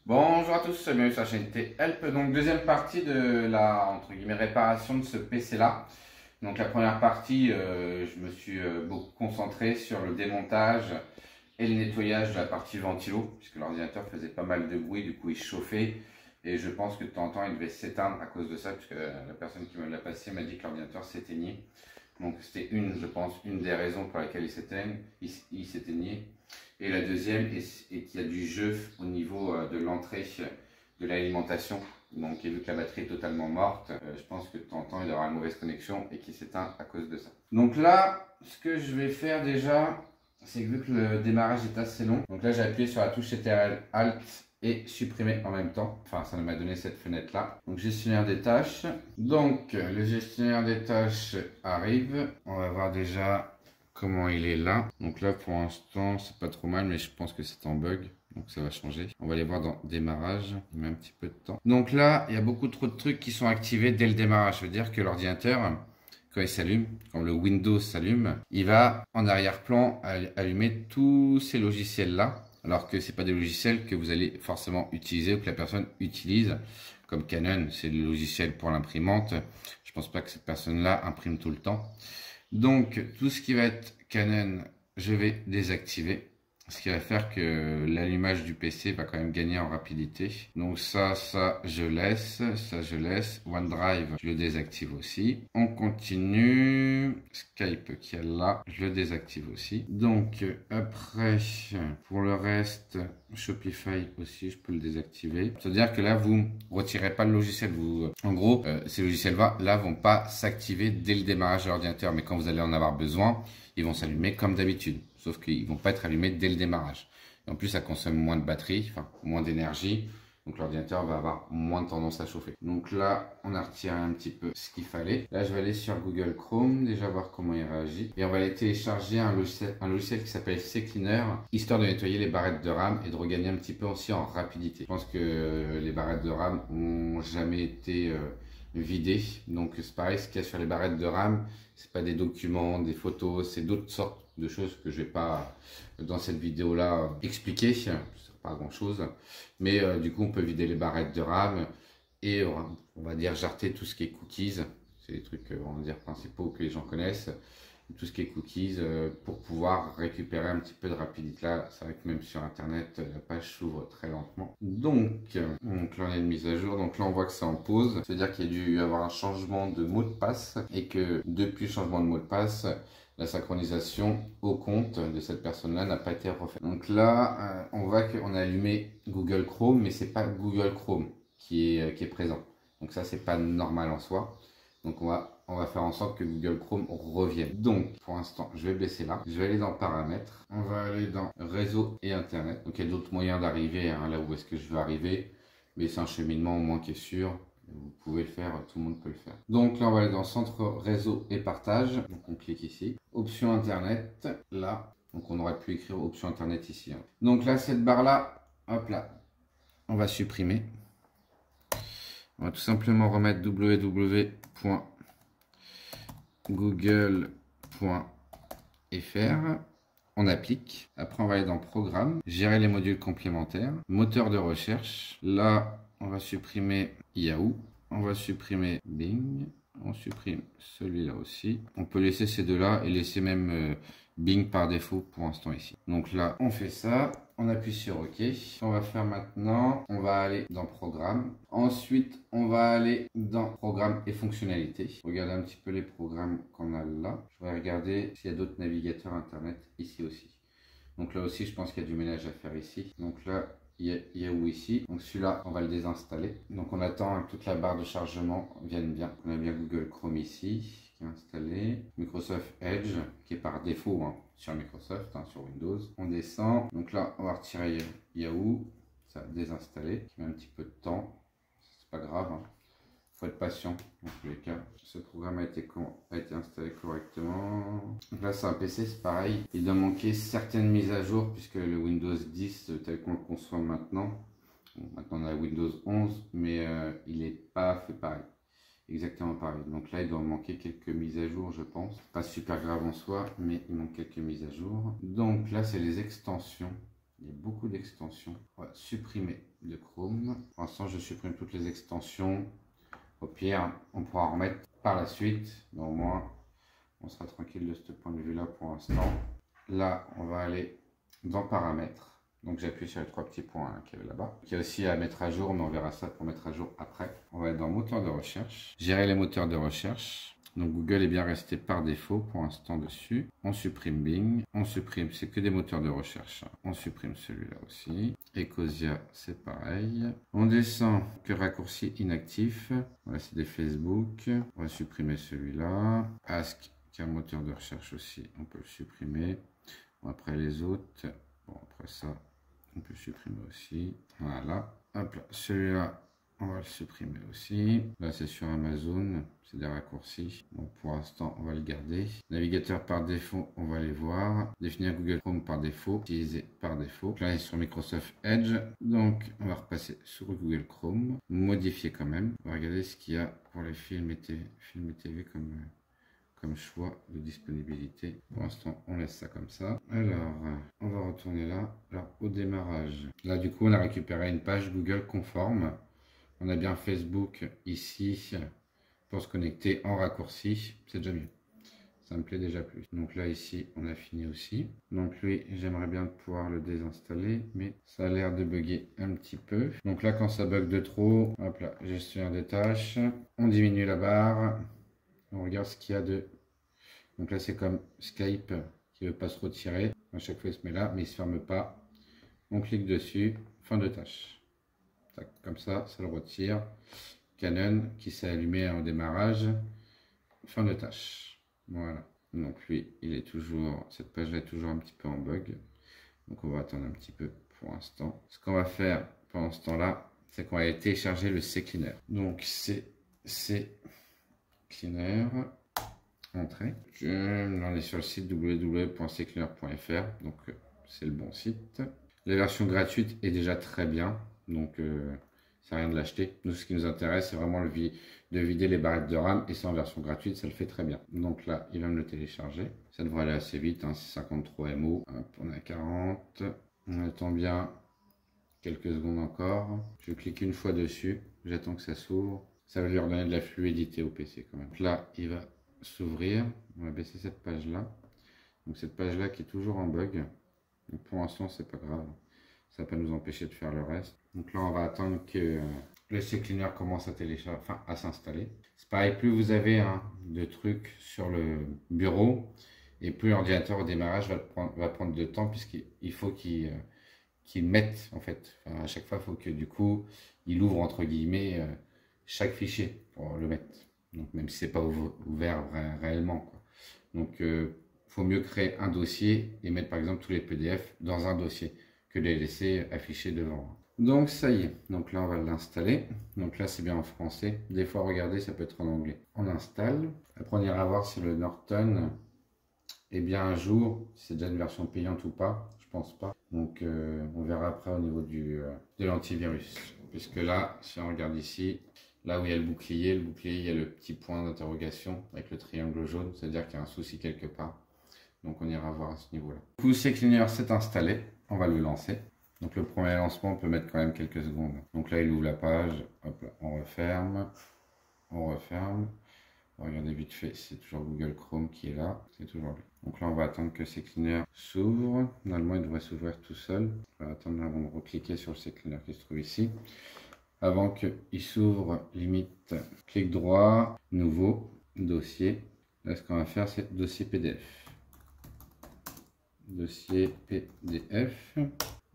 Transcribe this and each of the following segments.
Bonjour à tous, bienvenue sur la chaîne T-Help. Donc deuxième partie de la entre guillemets réparation de ce PC là. Donc la première partie, je me suis beaucoup concentré sur le démontage et le nettoyage de la partie ventilo, puisque l'ordinateur faisait pas mal de bruit, du coup il chauffait et je pense que de temps en temps il devait s'éteindre à cause de ça, puisque la personne qui me l'a passé m'a dit que l'ordinateur s'éteignait. Donc c'était je pense, une des raisons pour laquelle il s'éteignait. Et la deuxième est qu'il y a du jeu au niveau de l'entrée de l'alimentation. Donc, et vu que la batterie est totalement morte, je pense que de temps en temps, il aura une mauvaise connexion et qu'il s'éteint à cause de ça. Donc là, ce que je vais faire déjà, c'est que vu que le démarrage est assez long, donc là, j'ai appuyé sur la touche CTRL Alt et supprimer en même temps. Enfin, ça m'a donné cette fenêtre là. Donc, gestionnaire des tâches. Donc, le gestionnaire des tâches arrive. On va voir déjà comment il est là. Donc là, pour l'instant, c'est pas trop mal, mais je pense que c'est en bug. Donc ça va changer. On va aller voir dans démarrage. Il met un petit peu de temps. Donc là, il y a beaucoup trop de trucs qui sont activés dès le démarrage. Ça veut dire que l'ordinateur, quand il s'allume, quand le Windows s'allume, il va en arrière-plan allumer tous ces logiciels-là. Alors que c'est pas des logiciels que vous allez forcément utiliser ou que la personne utilise. Comme Canon, c'est le logiciel pour l'imprimante. Je pense pas que cette personne-là imprime tout le temps. Donc, tout ce qui va être Canon, je vais désactiver. Ce qui va faire que l'allumage du PC va quand même gagner en rapidité. Donc ça, je laisse. Ça, je laisse. OneDrive, je le désactive aussi. On continue. Skype qui est là, je le désactive aussi. Donc, après, pour le reste, Shopify aussi, je peux le désactiver. C'est-à-dire que là, vous retirez pas le logiciel. En gros, ces logiciels-là vont pas s'activer dès le démarrage de l'ordinateur. Mais quand vous allez en avoir besoin, ils vont s'allumer comme d'habitude. Sauf qu'ils ne vont pas être allumés dès le démarrage. Et en plus, ça consomme moins de batterie, enfin moins d'énergie. Donc l'ordinateur va avoir moins de tendance à chauffer. Donc là, on a retiré un petit peu ce qu'il fallait. Là, je vais aller sur Google Chrome, déjà voir comment il réagit. Et on va aller télécharger un logiciel qui s'appelle CCleaner, histoire de nettoyer les barrettes de RAM et de regagner un petit peu aussi en rapidité. Je pense que les barrettes de RAM n'ont jamais été vidées. Donc c'est pareil, ce qu'il y a sur les barrettes de RAM, c'est pas des documents, des photos, c'est d'autres sortes de choses que je vais pas dans cette vidéo là expliquer, ce sera pas grand chose, mais du coup on peut vider les barrettes de RAM et on va dire jarter tout ce qui est cookies, c'est les trucs on va dire principaux que les gens connaissent, tout ce qui est cookies pour pouvoir récupérer un petit peu de rapidité. Là c'est vrai que même sur internet la page s'ouvre très lentement, donc là on a une mise à jour, donc là on voit que c'est en pause, c'est à dire qu'il y a dû y avoir un changement de mot de passe et que depuis le changement de mot de passe, la synchronisation au compte de cette personne-là n'a pas été refaite. Donc là, on voit qu'on a allumé Google Chrome, mais c'est pas Google Chrome qui est présent. Donc ça, c'est pas normal en soi. Donc on va faire en sorte que Google Chrome revienne. Donc pour l'instant, je vais baisser là. Je vais aller dans paramètres. On va aller dans réseau et internet. Donc il y a d'autres moyens d'arriver là où est-ce que je veux arriver. Mais c'est un cheminement au moins qui est sûr. Vous pouvez le faire, tout le monde peut le faire. Donc là, on va aller dans centre réseau et partage. Donc on clique ici. Option internet, là. Donc on aurait pu écrire option internet ici. Donc là, cette barre-là, hop là, on va supprimer. On va tout simplement remettre www.google.fr. On applique. Après, on va aller dans programme, gérer les modules complémentaires, moteur de recherche. Là, on va supprimer Yahoo. On va supprimer Bing. On supprime celui-là aussi. On peut laisser ces deux-là et laisser même Bing par défaut pour l'instant ici. Donc là, on fait ça. On appuie sur OK. On va faire maintenant, on va aller dans Programme. Ensuite, on va aller dans Programme et fonctionnalités. Regardez un petit peu les programmes qu'on a là. Je vais regarder s'il y a d'autres navigateurs Internet ici aussi. Donc là aussi, je pense qu'il y a du ménage à faire ici. Donc là, il y a Yahoo ici. Donc celui-là, on va le désinstaller. Donc on attend que toute la barre de chargement vienne bien. On a bien Google Chrome ici qui est installé. Microsoft Edge qui est par défaut sur Microsoft, sur Windows. On descend. Donc là, on va retirer Yahoo. Ça va désinstaller. Qui met un petit peu de temps. C'est pas grave. Il faut être patient dans tous les cas. Ce programme a été installé correctement. Donc là c'est un PC, c'est pareil. Il doit manquer certaines mises à jour puisque le Windows 10 tel qu'on le conçoit maintenant. Bon, maintenant on a Windows 11 mais il n'est pas fait pareil. Exactement pareil. Donc là il doit manquer quelques mises à jour je pense. Pas super grave en soi mais il manque quelques mises à jour. Donc là c'est les extensions. Il y a beaucoup d'extensions. On va supprimer de Chrome. Pour l'instant, je supprime toutes les extensions. Au pire, on pourra en remettre par la suite. Mais au moins, on sera tranquille de ce point de vue-là pour l'instant. Là, on va aller dans Paramètres. Donc j'appuie sur les 3 petits points hein, qu'il y avait là-bas. Il y a aussi à mettre à jour, mais on verra ça pour mettre à jour après. On va être dans Moteur de recherche. Gérer les moteurs de recherche. Donc Google est bien resté par défaut pour l'instant dessus. On supprime Bing. On supprime, c'est que des moteurs de recherche. On supprime celui-là aussi. Ecosia, c'est pareil. On descend que raccourci inactif. Voilà, c'est des Facebook. On va supprimer celui-là. Ask, qui est un moteur de recherche aussi. On peut le supprimer. Bon, après les autres. Bon, après ça. On peut le supprimer aussi. Voilà. Hop là. Celui-là, on va le supprimer aussi. Là, c'est sur Amazon. C'est des raccourcis. Donc, pour l'instant, on va le garder. Navigateur par défaut, on va les voir. Définir Google Chrome par défaut. Utiliser par défaut. Donc là, il est sur Microsoft Edge. Donc, on va repasser sur Google Chrome. Modifier quand même. On va regarder ce qu'il y a pour les films et TV comme choix de disponibilité. Pour l'instant, on laisse ça comme ça. Alors, on va retourner là. Alors, au démarrage. Là, du coup, on a récupéré une page Google conforme. On a bien Facebook ici pour se connecter en raccourci. C'est déjà mieux. Ça me plaît déjà plus. Donc là, ici, on a fini aussi. Donc lui, j'aimerais bien pouvoir le désinstaller, mais ça a l'air de bugger un petit peu. Donc là, quand ça bug de trop, hop là, gestionnaire des tâches. On diminue la barre. On regarde ce qu'il y a de... Donc là, c'est comme Skype qui ne veut pas se retirer. À chaque fois, il se met là, mais il ne se ferme pas. On clique dessus. Fin de tâche. Tac, comme ça, ça le retire. Canon qui s'est allumé au démarrage. Fin de tâche. Voilà. Donc lui, il est toujours... Cette page-là est toujours un petit peu en bug. Donc on va attendre un petit peu pour l'instant. Ce qu'on va faire pendant ce temps-là, c'est qu'on va aller télécharger le CCleaner. Donc c'est CCleaner. Entrée. On est sur le site www.ccleaner.fr, donc c'est le bon site. La version gratuite est déjà très bien, donc ça n'a rien de l'acheter. Nous, ce qui nous intéresse, c'est vraiment de vider les barrettes de RAM, et c'est en version gratuite, ça le fait très bien. Donc là, il va me le télécharger. Ça devrait aller assez vite, hein, c'est 53 MO. Hop, on est à 40. On attend bien quelques secondes encore. Je clique une fois dessus, j'attends que ça s'ouvre. Ça va lui redonner de la fluidité au PC quand même. Donc là, il va s'ouvrir. On va baisser cette page là. Donc cette page là qui est toujours en bug. Donc pour l'instant c'est pas grave. Ça va pas nous empêcher de faire le reste. Donc là on va attendre que le CCleaner commence à télécharger, enfin à s'installer. C'est pareil, plus vous avez de trucs sur le bureau et plus l'ordinateur au démarrage va prendre de temps, puisqu'il faut qu'il mette en fait. Enfin, à chaque fois il faut que du coup il ouvre entre guillemets chaque fichier pour le mettre. Donc même si c'est pas ouvert réellement, quoi. Donc faut mieux créer un dossier et mettre par exemple tous les PDF dans un dossier que de les laisser afficher devant. Donc ça y est, donc là on va l'installer. Donc là c'est bien en français. Des fois regardez, ça peut être en anglais. On installe. Après on ira voir si le Norton est bien un jour, si c'est déjà une version payante ou pas. Je pense pas. Donc on verra après au niveau de l'antivirus. Puisque là, si on regarde ici, là où il y a le bouclier, il y a le petit point d'interrogation avec le triangle jaune, c'est-à-dire qu'il y a un souci quelque part. Donc on ira voir à ce niveau-là. Du coup, CCleaner s'est installé, on va le lancer. Donc le premier lancement, on peut mettre quand même quelques secondes. Donc là, il ouvre la page, hop là, on referme. Regardez vite fait, c'est toujours Google Chrome qui est là, c'est toujours lui. Donc là, on va attendre que CCleaner s'ouvre. Normalement, il devrait s'ouvrir tout seul. On va attendre avant de recliquer sur le CCleaner qui se trouve ici. Avant qu'il s'ouvre, limite, clic droit, nouveau, dossier. Là, ce qu'on va faire, c'est dossier PDF. Dossier PDF.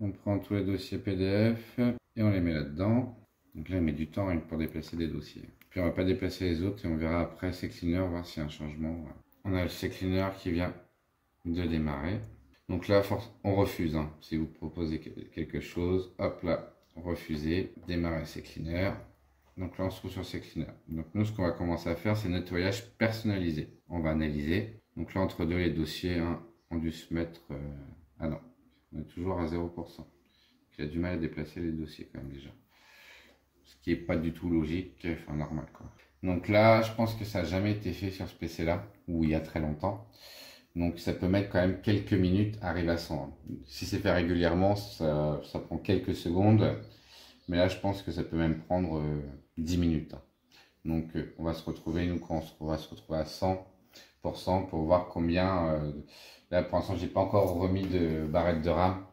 On prend tous les dossiers PDF et on les met là-dedans. Donc là, il met du temps pour déplacer des dossiers. Puis on va pas déplacer les autres et on verra après CCleaner, voir s'il y a un changement. On a le CCleaner qui vient de démarrer. Donc là, on refuse. Si vous proposez quelque chose, hop là, refuser, démarrer CCleaner. Donc là, on se trouve sur CCleaner. Donc nous, ce qu'on va commencer à faire, c'est nettoyage personnalisé. On va analyser. Donc là, entre deux, les dossiers ont dû se mettre... Ah non, on est toujours à 0%. Donc, il a du mal à déplacer les dossiers quand même déjà. Ce qui n'est pas du tout logique, enfin normal quoi. Donc là, je pense que ça n'a jamais été fait sur ce PC là, ou il y a très longtemps. Donc ça peut mettre quand même quelques minutes à arriver à 100. Si c'est fait régulièrement, ça prend quelques secondes. Mais là, je pense que ça peut même prendre 10 minutes. Donc on va se retrouver, nous, quand on va se retrouver à 100% pour voir combien... là, pour l'instant, j'ai pas encore remis de barrette de RAM.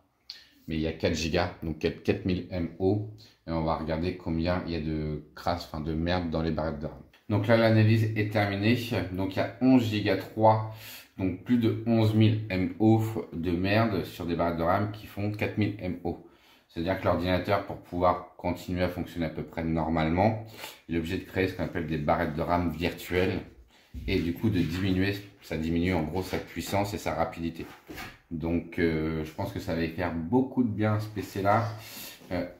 Mais il y a 4 Go, donc 4000 mO. Et on va regarder combien il y a de crasse, enfin de merde dans les barrettes de RAM. Donc là, l'analyse est terminée. Donc il y a 11 Go 3, donc plus de 11 000 mO de merde sur des barrettes de RAM qui font 4000 mO. C'est-à-dire que l'ordinateur, pour pouvoir continuer à fonctionner à peu près normalement, il est obligé de créer ce qu'on appelle des barrettes de RAM virtuelles. Et du coup, de diminuer, ça diminue en gros sa puissance et sa rapidité. Donc, je pense que ça va faire beaucoup de bien à ce PC-là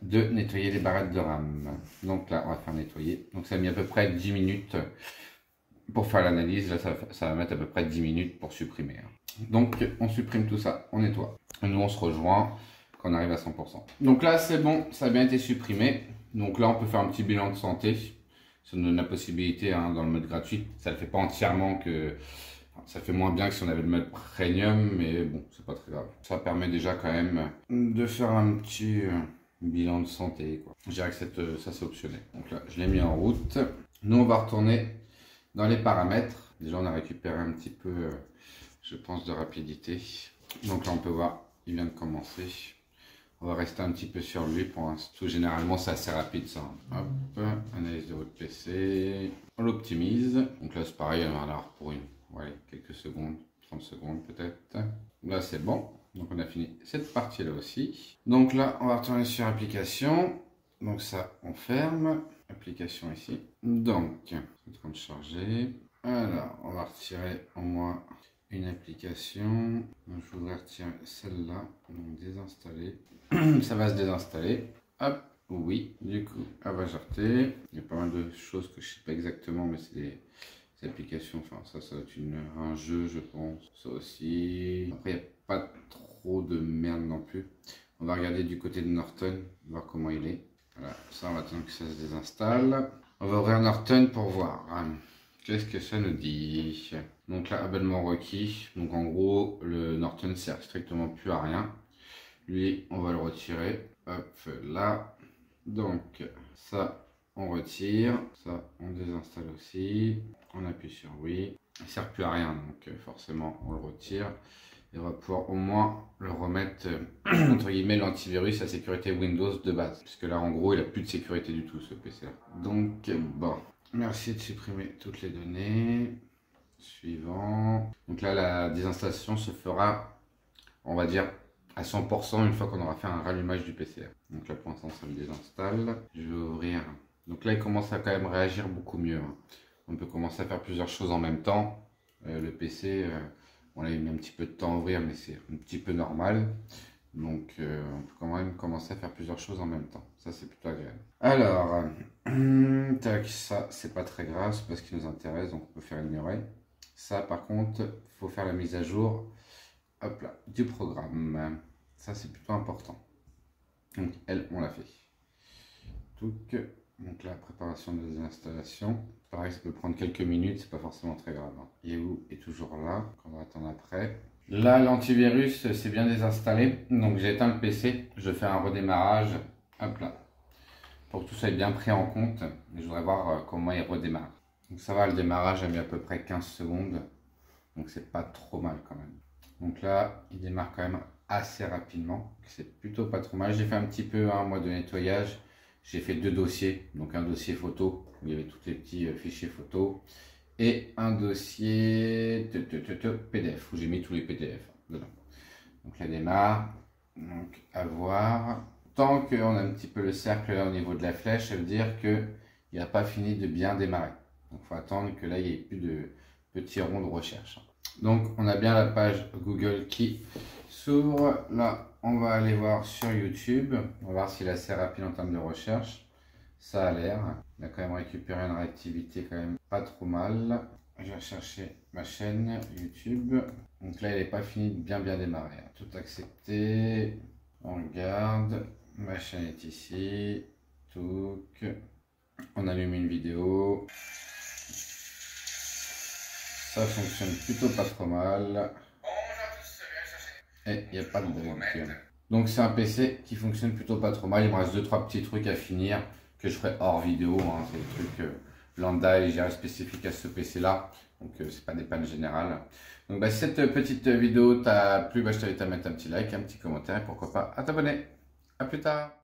de nettoyer les barrettes de RAM. Donc là, on va faire nettoyer. Donc, ça a mis à peu près 10 minutes pour faire l'analyse. Là, ça va mettre à peu près 10 minutes pour supprimer. Donc, on supprime tout ça, on nettoie. Et nous, on se rejoint quand on arrive à 100%. Donc là, c'est bon, ça a bien été supprimé. Donc là, on peut faire un petit bilan de santé. Ça nous donne la possibilité dans le mode gratuit. Ça ne le fait pas entièrement que... Ça fait moins bien que si on avait le mode premium, mais bon, c'est pas très grave. Ça permet déjà quand même de faire un petit bilan de santé, quoi. Je dirais que ça c'est optionnel. Donc là, je l'ai mis en route. Nous, on va retourner dans les paramètres. Déjà, on a récupéré un petit peu, je pense, de rapidité. Donc là, on peut voir, il vient de commencer. On va rester un petit peu sur lui pour tout. Généralement, c'est assez rapide ça. Hop, analyse de votre PC. On l'optimise. Donc là, c'est pareil, on va avoir pour quelques secondes, 30 secondes peut-être. Là, c'est bon. Donc, on a fini cette partie-là aussi. Donc là, on va retourner sur application. Donc ça, on ferme. Application ici. Donc, c'est en train de charger. Alors, on va retirer au moins une application. Donc, je voudrais retirer celle-là. Donc, désinstaller. Ça va se désinstaller. Hop, oui. Du coup, elle va jarter. Il y a pas mal de choses que je ne sais pas exactement, mais c'est des applications. Enfin, ça va être un jeu, je pense. Ça aussi. Après, il n'y a pas trop de merde non plus. On va regarder du côté de Norton, voir comment il est. Voilà, ça, on va attendre que ça se désinstalle. On va ouvrir Norton pour voir. Qu'est-ce que ça nous dit? Donc là, abonnement requis. Donc en gros, le Norton sert strictement plus à rien. Lui, on va le retirer. Hop, là. Donc, ça, on retire. Ça, on désinstalle aussi. On appuie sur oui. Il ne sert plus à rien, donc forcément, on le retire. Et on va pouvoir au moins le remettre, entre guillemets, l'antivirus à sécurité Windows de base. Puisque là, en gros, il n'a plus de sécurité du tout, ce PC-là. Donc, bon. Merci de supprimer toutes les données. Suivant. Donc là, la désinstallation se fera, on va dire, à 100% une fois qu'on aura fait un rallumage du PC. Donc là, pour l'instant, ça me désinstalle. Je vais ouvrir. Donc là, il commence à quand même réagir beaucoup mieux. On peut commencer à faire plusieurs choses en même temps. Le PC, on a mis un petit peu de temps à ouvrir, mais c'est un petit peu normal. Donc, on peut quand même commencer à faire plusieurs choses en même temps. Ça, c'est plutôt agréable. Alors, tac, ça, c'est pas très grave, c'est pas ce qui nous intéresse, donc on peut faire ignorer. Ça, par contre, il faut faire la mise à jour, hop là, du programme. Ça, c'est plutôt important. Donc, elle, on l'a fait. Donc là, préparation de désinstallation. Pareil, ça peut prendre quelques minutes, c'est pas forcément très grave. Yahoo est toujours là, on va attendre après. Là, l'antivirus s'est bien désinstallé, donc j'ai éteint le PC, je fais un redémarrage, hop là, pour que tout soit bien pris en compte. Je voudrais voir comment il redémarre. Donc ça va, le démarrage a mis à peu près 15 secondes, donc c'est pas trop mal quand même. Donc là, il démarre quand même assez rapidement, c'est plutôt pas trop mal. J'ai fait un petit peu, moi, de nettoyage. J'ai fait 2 dossiers, donc un dossier photo, où il y avait tous les petits fichiers photos, et un dossier PDF, où j'ai mis tous les PDF dedans. Donc là démarre, donc à voir. Tant qu'on a un petit peu le cercle là au niveau de la flèche, ça veut dire qu'il n'a pas fini de bien démarrer. Donc il faut attendre que là il n'y ait plus de petits ronds de recherche. Donc on a bien la page Google qui s'ouvre. Là on va aller voir sur YouTube. On va voir s'il est assez rapide en termes de recherche. Ça a l'air. Il a quand même récupéré une réactivité quand même pas trop mal. Je vais chercher ma chaîne YouTube. Donc là il n'est pas fini de bien démarrer. Tout accepté. On regarde. Ma chaîne est ici. On allume une vidéo. Ça fonctionne plutôt pas trop mal. et il n'y a pas de bruit. Donc c'est un PC qui fonctionne plutôt pas trop mal. Il me reste 2-3 petits trucs à finir que je ferai hors vidéo. Hein. C'est des trucs lambda et gérés spécifiques à ce PC là. Donc c'est pas des pannes générales. Donc si cette petite vidéo t'a plu, je t'invite à mettre un petit like, un petit commentaire et pourquoi pas à t'abonner. À plus tard.